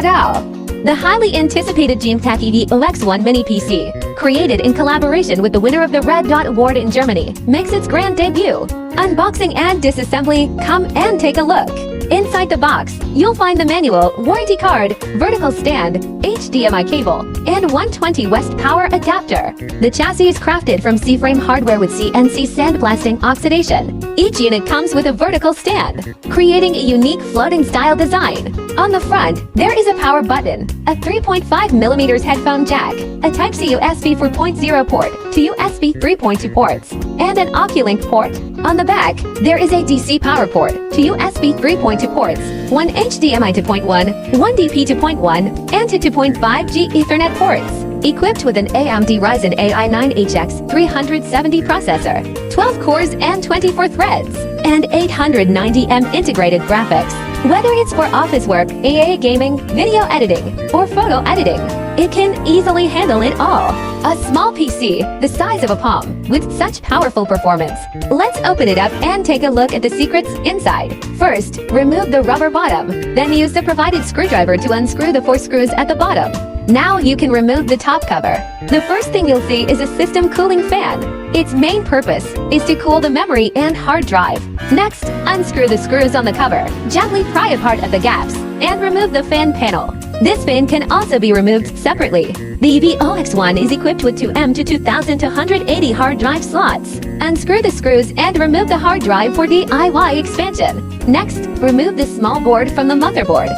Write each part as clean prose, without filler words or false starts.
Teardown. The highly anticipated GMKtec EVO-X1 mini PC, created in collaboration with the winner of the Red Dot Award in Germany, makes its grand debut. Unboxing and disassembly, come and take a look. Inside the box, you'll find the manual, warranty card, vertical stand, HDMI cable, and 120W power adapter. The chassis is crafted from C-frame hardware with CNC sandblasting oxidation. Each unit comes with a vertical stand, creating a unique floating style design. On the front, there is a power button, a 3.5mm headphone jack, a Type-C USB 4.0 port to USB 3.2 ports, and an Oculink port. On the back, there is a DC power port to USB 3.2 ports, one HDMI 2.1, one DP 2.1, and two 2.5G Ethernet ports. Equipped with an AMD Ryzen AI 9HX 370 processor, 12 cores and 24 threads, and 890M integrated graphics. Whether it's for office work, AA gaming, video editing, or photo editing, it can easily handle it all. A small PC, the size of a palm, with such powerful performance. Let's open it up and take a look at the secrets inside. First, remove the rubber bottom, then use the provided screwdriver to unscrew the 4 screws at the bottom. Now you can remove the top cover. The first thing you'll see is a system cooling fan. Its main purpose is to cool the memory and hard drive. Next, unscrew the screws on the cover, gently pry apart at the gaps, and remove the fan panel. This fan can also be removed separately. The EVO-X1 is equipped with two M.2 2280 hard drive slots. Unscrew the screws and remove the hard drive for DIY expansion. Next, remove the small board from the motherboard.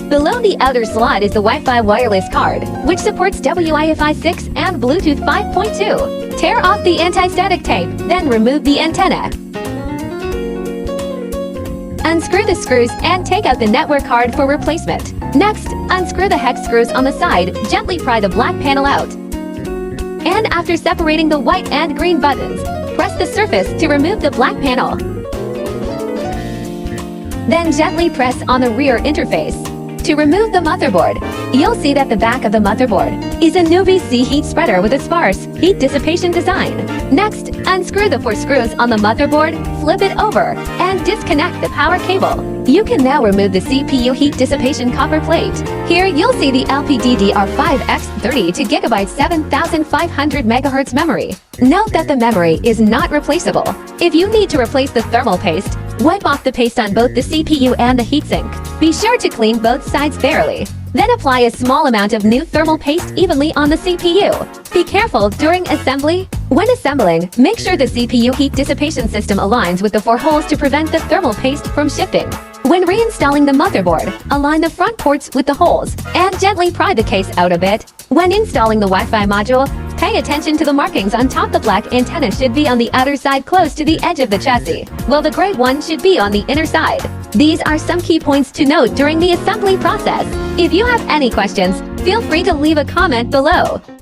Below the outer slot is the Wi-Fi wireless card, which supports Wi-Fi 6 and Bluetooth 5.2. Tear off the anti-static tape, then remove the antenna. Unscrew the screws and take out the network card for replacement. Next, unscrew the hex screws on the side, gently pry the black panel out. And after separating the white and green buttons, press the surface to remove the black panel. Then gently press on the rear interface. To remove the motherboard, you'll see that the back of the motherboard is a UVC heat spreader with a sparse heat dissipation design. Next, unscrew the 4 screws on the motherboard, flip it over, and disconnect the power cable. You can now remove the CPU heat dissipation copper plate. Here you'll see the LPDDR5X 32GB 7500 MHz memory. Note that the memory is not replaceable. If you need to replace the thermal paste, wipe off the paste on both the CPU and the heatsink. Be sure to clean both sides thoroughly. Then apply a small amount of new thermal paste evenly on the CPU. Be careful during assembly. When assembling, make sure the CPU heat dissipation system aligns with the 4 holes to prevent the thermal paste from shifting. When reinstalling the motherboard, align the front ports with the holes and gently pry the case out a bit. When installing the Wi-Fi module, pay attention to the markings on top. The black antenna should be on the outer side close to the edge of the chassis, while the gray one should be on the inner side. These are some key points to note during the assembly process. If you have any questions, feel free to leave a comment below.